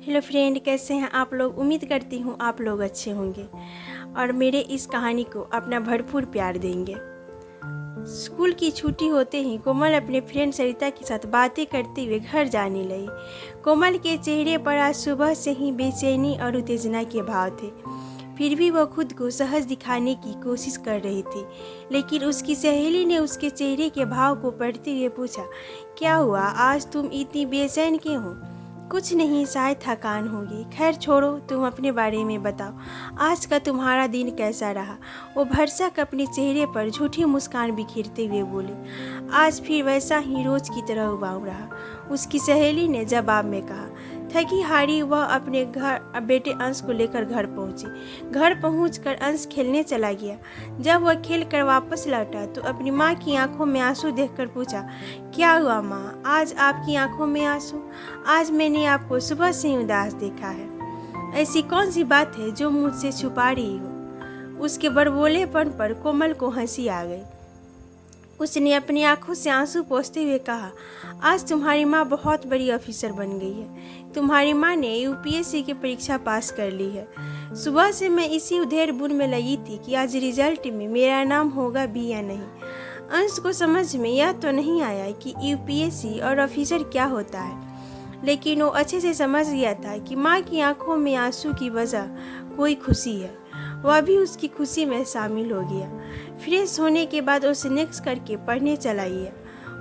Hello friend, कैसे हैं आप लोग। उम्मीद करती हूँ आप लोग अच्छे होंगे और मेरे इस कहानी को अपना भरपूर प्यार देंगे। स्कूल की छुट्टी होते ही कोमल अपने फ्रेंड सरिता के साथ बातें करते हुए घर जाने लगी। कोमल के चेहरे पर आज सुबह से ही बेचैनी और उत्तेजना के भाव थे। फिर भी वह खुद को सहज दिखाने की कोशिश कर रही थी, लेकिन उसकी सहेली ने उसके चेहरे के भाव को पढ़ते हुए पूछा, क्या हुआ, आज तुम इतनी बेचैन क्यों हो। कुछ नहीं, शायद थकान होगी। खैर छोड़ो, तुम अपने बारे में बताओ, आज का तुम्हारा दिन कैसा रहा। वो भरसक अपने चेहरे पर झूठी मुस्कान बिखेरते हुए बोली, आज फिर वैसा ही रोज की तरह उबाऊ रहा। उसकी सहेली ने जवाब में कहा। थकी हारी वह अपने घर बेटे अंश को लेकर घर पहुंची। घर पहुंचकर अंश खेलने चला गया। जब वह खेल कर वापस लौटा तो अपनी माँ की आंखों में आंसू देखकर पूछा, क्या हुआ माँ, आज आपकी आंखों में आंसू। आज मैंने आपको सुबह से ही उदास देखा है। ऐसी कौन सी बात है जो मुझसे छुपा रही हो। उसके बड़बोलेपन पर कोमल को हंसी आ गई। उसने अपनी आंखों से आंसू पोंछते हुए कहा, आज तुम्हारी माँ बहुत बड़ी ऑफिसर बन गई है। तुम्हारी माँ ने यूपीएससी की परीक्षा पास कर ली है। सुबह से मैं इसी उधेड़ बुन में लगी थी कि आज रिजल्ट में मेरा नाम होगा भी या नहीं। अंश को समझ में यह तो नहीं आया कि यूपीएससी और ऑफिसर क्या होता है, लेकिन वो अच्छे से समझ गया था कि माँ की आंखों में आंसू की वजह कोई खुशी है। वह भी उसकी खुशी में शामिल हो गया। फ्रेश होने के बाद वो स्नैक्स करके पढ़ने चला गया।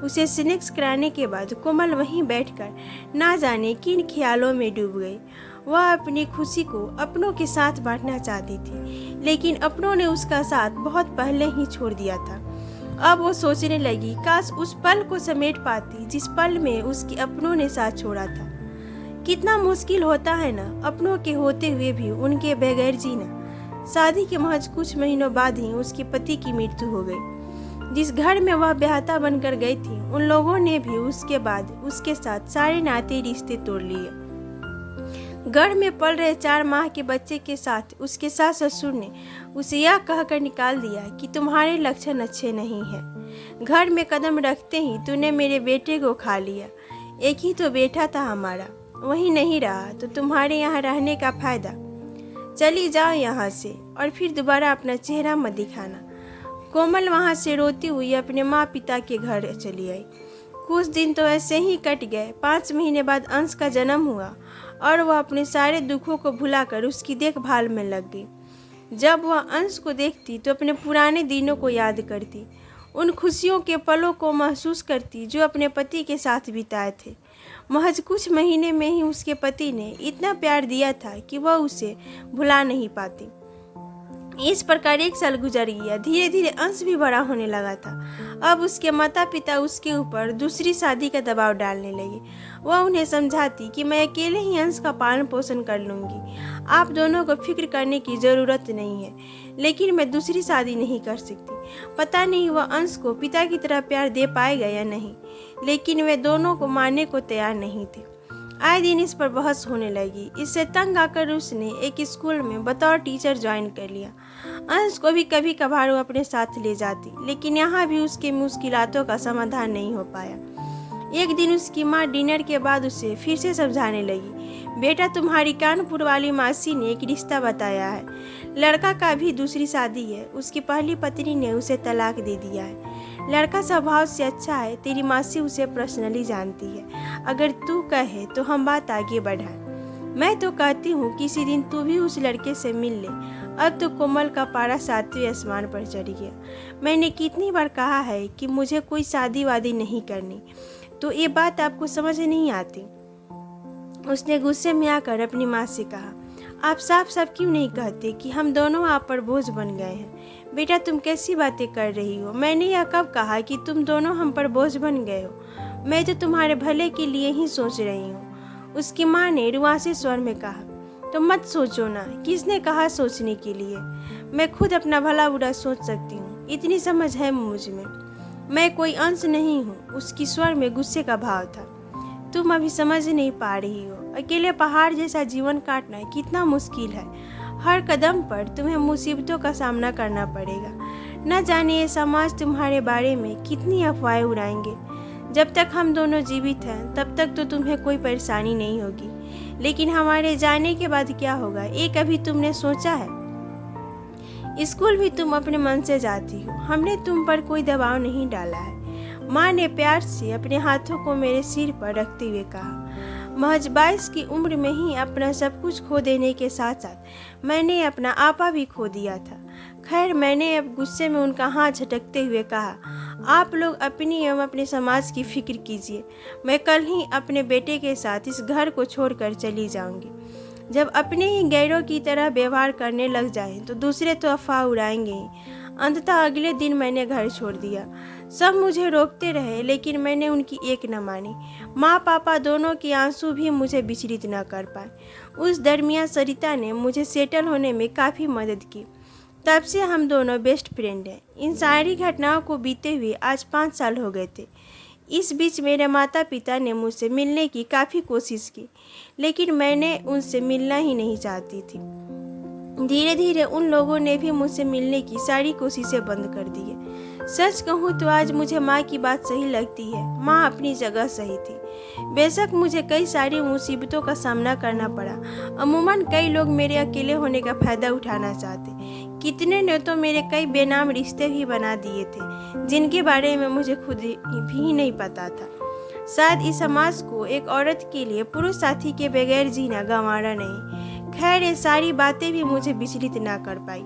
उसे स्नैक्स कराने के बाद कोमल वहीं बैठकर ना जाने किन ख्यालों में डूब गई। वह अपनी खुशी को अपनों के साथ बांटना चाहती थी, लेकिन अपनों ने उसका साथ बहुत पहले ही छोड़ दिया था। अब वो सोचने लगी, काश उस पल को समेट पाती जिस पल में उसके अपनों ने साथ छोड़ा था। कितना मुश्किल होता है ना, अपनों के होते हुए भी उनके बगैर जीना। शादी के महज कुछ महीनों बाद ही उसके पति की मृत्यु हो गई। जिस घर में वह ब्याहता बनकर गई थी, उन लोगों ने भी उसके बाद उसके साथ सारे नाते रिश्ते तोड़ लिए। घर में पल रहे 4 माह के बच्चे के साथ उसके सास ससुर ने उसे यह कहकर निकाल दिया कि तुम्हारे लक्षण अच्छे नहीं हैं। घर में कदम रखते ही तूने मेरे बेटे को खा लिया। एक ही तो बेटा था हमारा, वही नहीं रहा तो तुम्हारे यहाँ रहने का फायदा। चली जाओ यहाँ से और फिर दोबारा अपना चेहरा मत दिखाना। कोमल वहाँ से रोती हुई अपने माँ पिता के घर चली आई। कुछ दिन तो ऐसे ही कट गए। 5 महीने बाद अंश का जन्म हुआ और वह अपने सारे दुखों को भुलाकर उसकी देखभाल में लग गई। जब वह अंश को देखती तो अपने पुराने दिनों को याद करती, उन खुशियों के पलों को महसूस करती जो अपने पति के साथ बिताए थे। महज कुछ महीने में ही उसके पति ने इतना प्यार दिया था कि वह उसे भुला नहीं पाती। इस प्रकार 1 साल गुजर गया। धीरे धीरे अंश भी बड़ा होने लगा था। अब उसके माता पिता उसके ऊपर दूसरी शादी का दबाव डालने लगे। वह उन्हें समझाती कि मैं अकेले ही अंश का पालन पोषण कर लूँगी, आप दोनों को फिक्र करने की ज़रूरत नहीं है, लेकिन मैं दूसरी शादी नहीं कर सकती। पता नहीं वह अंश को पिता की तरह प्यार दे पाएगा या नहीं, लेकिन वे दोनों को मानने को तैयार नहीं थे। आए दिन इस पर बहस होने लगी। इससे तंग आकर उसने एक स्कूल में बतौर टीचर ज्वाइन कर लिया। अंश को भी कभी कभार वो अपने साथ ले जाती, लेकिन यहाँ भी उसके मुश्किलातों का समाधान नहीं हो पाया। एक दिन उसकी माँ डिनर के बाद उसे फिर से समझाने लगी, बेटा तुम्हारी कानपुर वाली मासी ने एक रिश्ता बताया है। लड़का का भी दूसरी शादी है। उसकी पहली पत्नी ने उसे तलाक दे दिया है। लड़का स्वभाव से अच्छा है। तेरी मासी उसे पर्सनली जानती है। अगर तू कहे तो हम बात आगे बढ़ाएं। मैं तो कहती हूँ किसी दिन तू भी उस लड़के से मिल ले। अब तो कोमल का पारा 7वें आसमान पर चढ़ गया। मैंने कितनी बार कहा है कि मुझे कोई शादी वादी नहीं करनी, तो ये बात आपको समझ नहीं आती। उसने गुस्से में आकर अपनी माँ से कहा, आप साफ साफ क्यों नहीं कहते कि हम दोनों आप पर बोझ बन गए हैं। बेटा तुम कैसी बातें कर रही हो। मैंने यह कब कहा कि तुम दोनों हम पर बोझ बन गए हो। मैं तो तुम्हारे भले के लिए ही सोच रही हूँ। उसकी माँ ने रुआंसे स्वर में कहा, तो मत सोचो ना। किसने कहा सोचने के लिए। मैं खुद अपना भला बुरा सोच सकती हूँ, इतनी समझ है मुझ में। मैं कोई अंश नहीं हूँ। उसकी स्वर में गुस्से का भाव था। तुम अभी समझ नहीं पा रही हो। अकेले पहाड़ जैसा जीवन काटना कितना मुश्किल है। हर कदम पर तुम्हें मुसीबतों का सामना करना पड़ेगा। न जाने ये समाज तुम्हारे बारे में कितनी अफवाहें उड़ाएंगे। जब तक हम दोनों जीवित हैं तब तक तो तुम्हें कोई परेशानी नहीं होगी, लेकिन हमारे जाने के बाद क्या होगा, ये कभी तुमने सोचा है? स्कूल भी तुम अपने मन से जाती हो, हमने तुम पर कोई दबाव नहीं डाला है। माँ ने प्यार से अपने हाथों को मेरे सिर पर रखते हुए कहा। महज 22 की उम्र में ही अपना सब कुछ खो देने के साथ साथ मैंने अपना आपा भी खो दिया था। खैर, मैंने अब गुस्से में उनका हाथ झटकते हुए कहा, आप लोग अपनी एवं अपने समाज की फिक्र कीजिए। मैं कल ही अपने बेटे के साथ इस घर को छोड़कर चली जाऊंगी। जब अपने ही गैरों की तरह व्यवहार करने लग जाएं तो दूसरे तो अफवाह उड़ाएंगे ही। अंततः अगले दिन मैंने घर छोड़ दिया। सब मुझे रोकते रहे, लेकिन मैंने उनकी एक न मानी। माँ पापा दोनों के आंसू भी मुझे विचलित न कर पाए। उस दरमियान सरिता ने मुझे सेटल होने में काफ़ी मदद की। तब से हम दोनों बेस्ट फ्रेंड हैं। इन सारी घटनाओं को बीते हुए आज 5 साल हो गए थे। इस बीच मेरे माता पिता ने मुझसे मिलने की काफ़ी कोशिश की, लेकिन मैंने उनसे मिलना ही नहीं चाहती थी। धीरे धीरे उन लोगों ने भी मुझसे मिलने की सारी कोशिशें बंद कर दी है। सच कहूँ तो आज मुझे माँ की बात सही लगती है। माँ अपनी जगह सही थी। बेशक मुझे कई सारी मुसीबतों का सामना करना पड़ा। अमूमन कई लोग मेरे अकेले होने का फ़ायदा उठाना चाहते। कितने ने तो मेरे कई बेनाम रिश्ते भी बना दिए थे, जिनके बारे में मुझे खुद भी नहीं पता था। शायद इस समाज को एक औरत के लिए पुरुष साथी के बगैर जीना गंवारा नहीं। खैर, ये सारी बातें भी मुझे विचलित ना कर पाई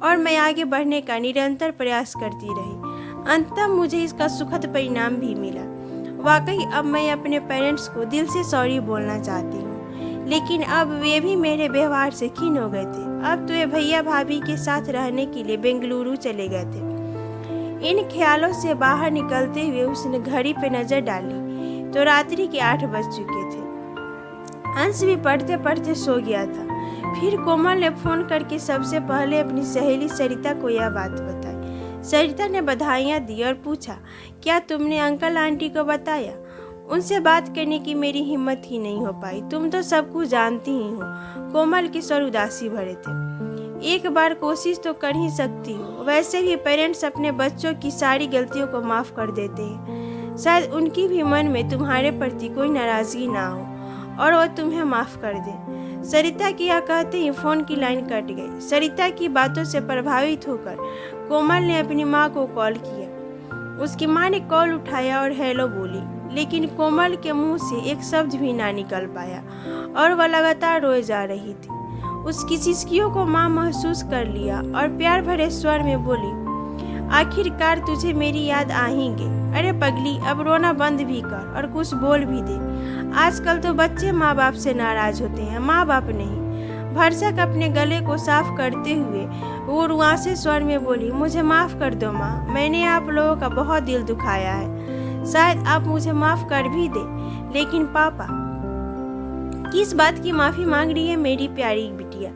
और मैं आगे बढ़ने का निरंतर प्रयास करती रही। अंततः मुझे इसका सुखद परिणाम भी मिला। वाकई अब मैं अपने पेरेंट्स को दिल से सॉरी बोलना चाहती हूँ, लेकिन अब वे भी मेरे व्यवहार से खिन्न हो गए थे। अब तो वे भैया भाभी के साथ रहने के लिए बेंगलुरु चले गए थे। इन ख्यालों से बाहर निकलते हुए उसने घड़ी पे नजर डाली तो रात्रि के 8 बज चुके थे। अंश भी पढ़ते पढ़ते सो गया था। फिर कोमल ने फोन करके सबसे पहले अपनी सहेली सरिता को यह बात बताई। सरिता ने बधाइयाँ दी और पूछा, क्या तुमने अंकल आंटी को बताया? उनसे बात करने की मेरी हिम्मत ही नहीं हो पाई। तुम तो सब कुछ जानती ही हो। कोमल के स्वर उदासी भरे थे। एक बार कोशिश तो कर ही सकती हो। वैसे भी पेरेंट्स अपने बच्चों की सारी गलतियों को माफ़ कर देते हैं। शायद उनकी भी मन में तुम्हारे प्रति कोई नाराज़गी ना हो और वह तुम्हें माफ़ कर दे। सरिता की यह कहते ही फ़ोन की लाइन कट गई। सरिता की बातों से प्रभावित होकर कोमल ने अपनी माँ को कॉल किया। उसकी माँ ने कॉल उठाया और हेलो बोली, लेकिन कोमल के मुंह से एक शब्द भी ना निकल पाया और वह लगातार रोए जा रही थी। उसकी सिसकियों को माँ महसूस कर लिया और प्यार भरे स्वर में बोली, आखिरकार तुझे मेरी याद आ ही गई। अरे पगली, अब रोना बंद भी कर और कुछ बोल भी दे। आजकल तो बच्चे माँ बाप से नाराज होते हैं, माँ बाप नहीं। भरसक अपने गले को साफ करते हुए वो रुआसे स्वर में बोली, मुझे माफ़ कर दो माँ, मैंने आप लोगों का बहुत दिल दुखाया है। शायद आप मुझे माफ़ कर भी दे, लेकिन पापा किस बात की माफ़ी मांग रही है मेरी प्यारी बिटिया?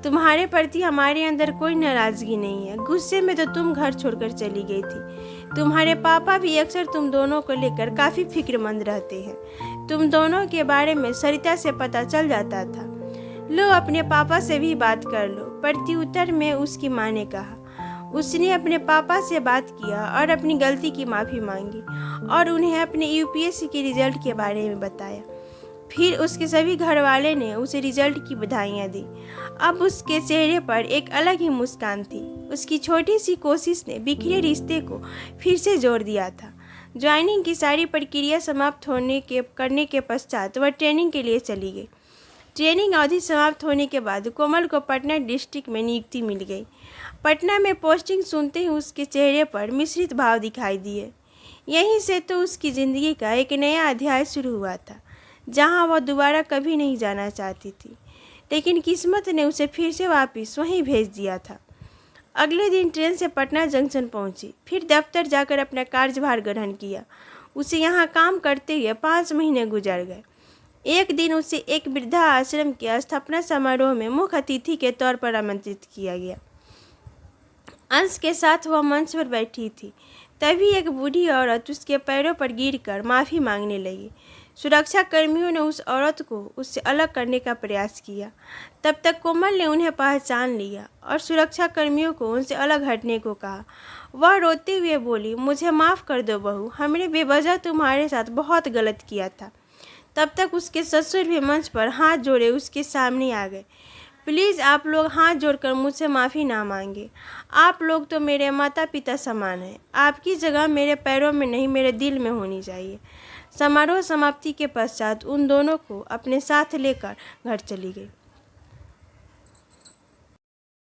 तुम्हारे प्रति हमारे अंदर कोई नाराज़गी नहीं है। गुस्से में तो तुम घर छोड़कर चली गई थी। तुम्हारे पापा भी अक्सर तुम दोनों को लेकर काफ़ी फिक्रमंद रहते हैं। तुम दोनों के बारे में सरिता से पता चल जाता था। लो, अपने पापा से भी बात कर लो, प्रत्युत्तर में उसकी माँ ने कहा। उसने अपने पापा से बात किया और अपनी गलती की माफ़ी मांगी और उन्हें अपने यूपीएससी के रिजल्ट के बारे में बताया। फिर उसके सभी घर वाले ने उसे रिजल्ट की बधाइयाँ दी। अब उसके चेहरे पर एक अलग ही मुस्कान थी। उसकी छोटी सी कोशिश ने बिखरे रिश्ते को फिर से जोड़ दिया था। ज्वाइनिंग की सारी प्रक्रिया समाप्त करने के पश्चात वह ट्रेनिंग के लिए चली गई। ट्रेनिंग अवधि समाप्त होने के बाद कोमल को पटना डिस्ट्रिक्ट में नियुक्ति मिल गई। पटना में पोस्टिंग सुनते ही उसके चेहरे पर मिश्रित भाव दिखाई दिए। यहीं से तो उसकी ज़िंदगी का एक नया अध्याय शुरू हुआ था, जहां वह दोबारा कभी नहीं जाना चाहती थी। लेकिन किस्मत ने उसे फिर से वापस वहीं भेज दिया था। अगले दिन ट्रेन से पटना जंक्शन पहुंची, फिर दफ्तर जाकर अपना कार्यभार ग्रहण किया। उसे यहाँ काम करते हुए 5 महीने गुजर गए। एक दिन उसे एक वृद्धा आश्रम के स्थापना समारोह में मुख्य अतिथि के तौर पर आमंत्रित किया गया। अंश के साथ वह मंच पर बैठी थी। तभी एक बूढ़ी औरत उसके पैरों पर गिरकर माफ़ी मांगने लगी। सुरक्षा कर्मियों ने उस औरत को उससे अलग करने का प्रयास किया। तब तक कोमल ने उन्हें पहचान लिया और सुरक्षा कर्मियों को उनसे अलग हटने को कहा। वह रोते हुए बोली, मुझे माफ़ कर दो बहू, हमने बेवजह तुम्हारे साथ बहुत गलत किया था। तब तक उसके ससुर भी मंच पर हाथ जोड़े उसके सामने आ गए। प्लीज़ आप लोग हाथ जोड़कर मुझसे माफ़ी ना मांगे। आप लोग तो मेरे माता पिता समान हैं। आपकी जगह मेरे पैरों में नहीं, मेरे दिल में होनी चाहिए। समारोह समाप्ति के पश्चात उन दोनों को अपने साथ लेकर घर चली गई।